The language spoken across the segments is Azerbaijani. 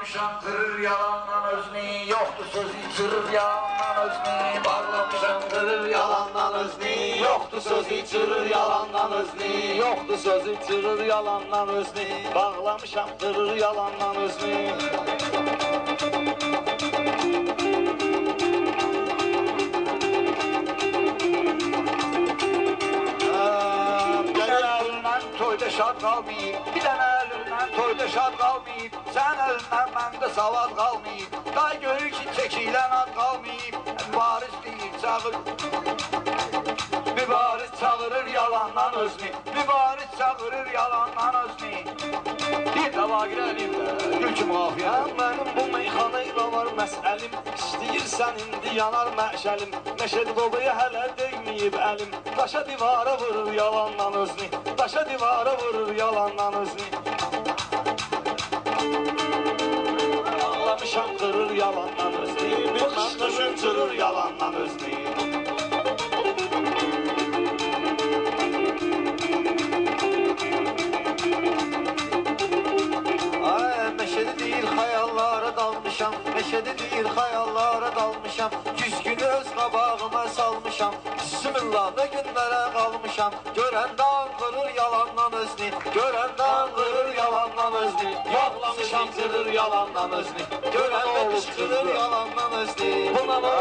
Bağlamışam kırır yalandan özünü, yoktu söz içirir yalandan özünü. Bağlamışam kırır yalandan özünü, yoktu söz içirir yalandan özünü. Yoktu söz içirir yalandan özünü. Bağlamışam kırır yalandan özünü. Toyda şad qalmayıb, bir dənə əlimdən toyda şad qalmayıb. Sən əlindən məndə savad qalmayıb. Day görür ki, çəkilən ad qalmayıb. Mübariz deyir, çağır. Mübariz çağırır yalandan özünü. Mübariz çağırır yalandan özünü. Bir də vaqir əlim də, gül ki müafiyə. Mənim bu meyxanayla var məsəlim. İstəyirsən indi yanar məşəlim. Məşəd babaya hələ değməyib əlim. Daşa divara vurur yalandan özünü. Daşa divara vurur yalandan özünü. Ağlamışam qırır yalandan özünü. Bir qışqışın çırır yalandan özünü. Meşedi deyir xəyallara dalmışam, meşedi deyir xəyallara dalmışam. 100 günü öz qabağıma salmışam. Bismillah nə günlərə qalmışam. Görəndən qırır yalandan özünü, görəndən qırır yalandan özünü. Yoxlamışam qırır yalandan özünü. Görəndən qışqırır yalandan özünü. Buna nə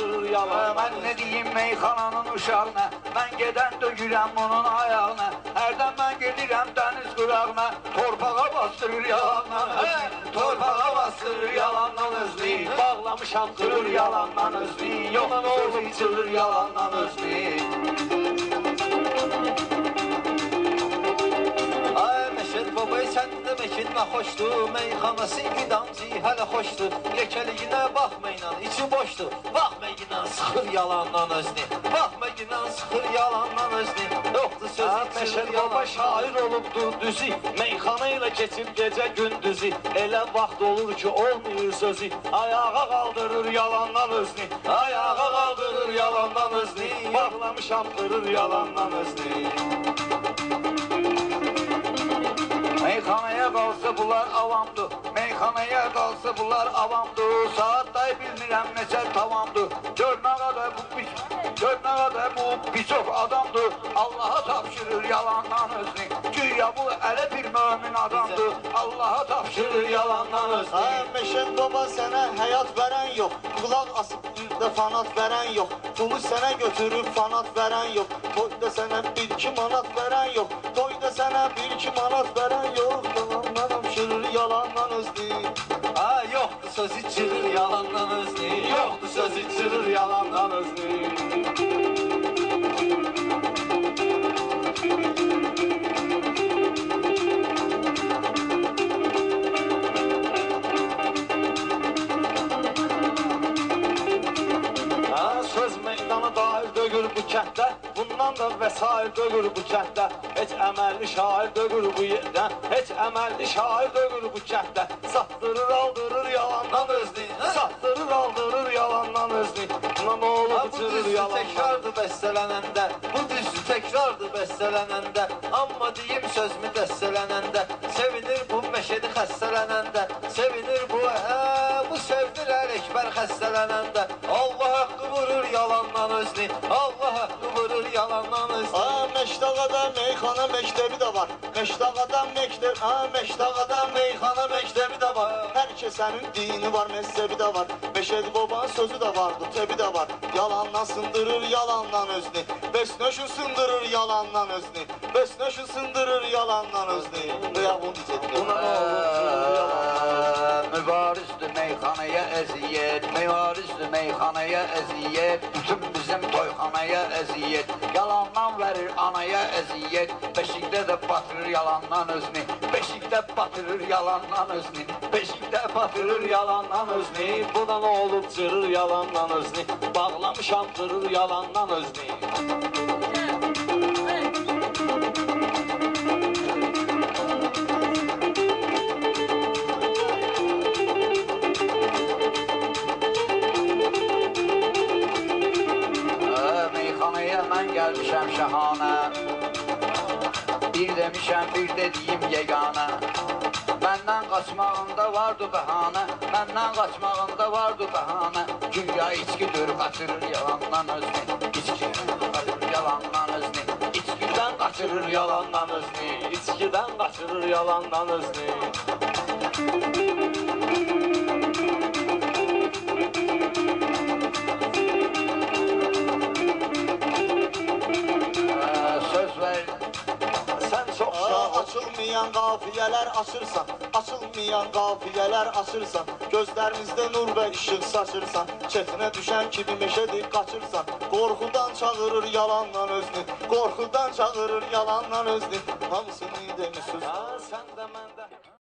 olur yalandan. Mən nə deyim meyxananın uşağına, mən gedən dögürəm onun ayağına. Hərdən mən gedirəm dəniz qırağına, torpağa bastırır yalandan özünü. Torpağa bastırır yalandan özünü. Bağlamışam qırır yalandan özünü. Yox söz içilir yalandan özünü. Meşed babay sən deməkində xoşdur. Meyxanası idamcı hələ xoşdur. Yekəliyinə baxmayla içi boşdur. Baxmayla sıxır yalandan özünü. Baxmayla sıxır yalandan özünü. Yoxdur söz Meşed içirir baba yalandan. şair olubdur düzü. Meyxana ilə keçir gecə gündüzü. Elə vaxt olur ki olmuyor sözü. Ayağa qaldırır yalandan özünü. Ayağa qaldırır yalandan özünü. Bağlamışam qırır yalandan özünü. Meyxanaya qalsa bunlar avamdır, meyxanaya qalsa bunlar avamdır. Saat day bilmirəm neçə tavamdır. Gör nə qədər bu birçok adamdır. Allaha tapşırır yalandan özünü. Güya bu elə bir mömin adamdır. Allaha tapşırır yalandan özünü. Meşed baba sənə həyat verən yox. Qulaq asıb üzdə fanat verən yox. Pulu sənə götürüb fanat verən yox. Toyda sənə 1-2 manat verən yox. Toyda sənə 1-2 manat verən yox. Yalandan tapşırır yalandan özünü. Yoxdur söz içirir yalandan özünü. Yoxdur söz içirir yalandan özünü. Söz meydana dair dögür bu kənddə. Bundan da vəsair dögür bu kənddə. Heç əməlli şair dögür bu yerdə. Heç əməlli şair dögür bu kənddə. Satdırır aldırır yalandan özünü. Satdırır aldırır yalandan özünü. Buna nə olur içirir yalandan. Təkrardır bəstələnəndə. Bu düzdür təkrardır bəstələnəndə. Amma deyim sözümü dəstələnəndə. Sevinir bu meşedi xəstələnəndə. Sevinir bu sevdilər Ekber xəstələnəndə. Allah haqqı vurur yalandan özünü. Allah haqqı vurur yalandan özünü. Meşdağada meyxana məktəbi də var. Meşdağada Meşdağada meyxana məktəbi də var. Hər kəsənin dini var, məzhəbi də var. Meşedi babanın sözü də vardı, təbi də var. Yalandan sındırır yalandan özünü. Besnöşü sındırır yalandan özünü. Besnöşü sındırır yalandan özünü. Buna nə olur yalandan. Mübarizdir meyxanaya əziyyət, mübarizdir meyxanaya əziyyət. Bütün bizim toyxanaya əziyyət. Yalandan verir anaya əziyyət. Beşikdə də batırır yalandan özünü. Beşikdə batırır yalandan özünü. Beşikdə batırır yalandan özünü. Buna nə olub cırır yalandan özünü. Bağlamışam qırır yalandan özünü. Meyxanaya mən gəlmişəm şəhanə. Bir demişəm, bir dediyim yeganə. Məndən qaçmağında vardı bəhanə, məndən qaçmağında vardı bəhanə. Güya içkidir qaçırır yalandan özünü, içkidən qaçırır yalandan özünü, içkidən qaçırır yalandan özünü, İçkidən qaçırır yalandan özünü. söz ver. Sən çox şah Açılmayan qafiyələr açırsan, açılmayan qafiyələr açırsan, gözlərimizdə nur və işıq saçırsan, çətinə düşən kimi meşədir qaçırsan, qorxudan çağırır yalandan özünü, qorxudan çağırır yalandan özünü, hamısını demişsiniz. sən də mən də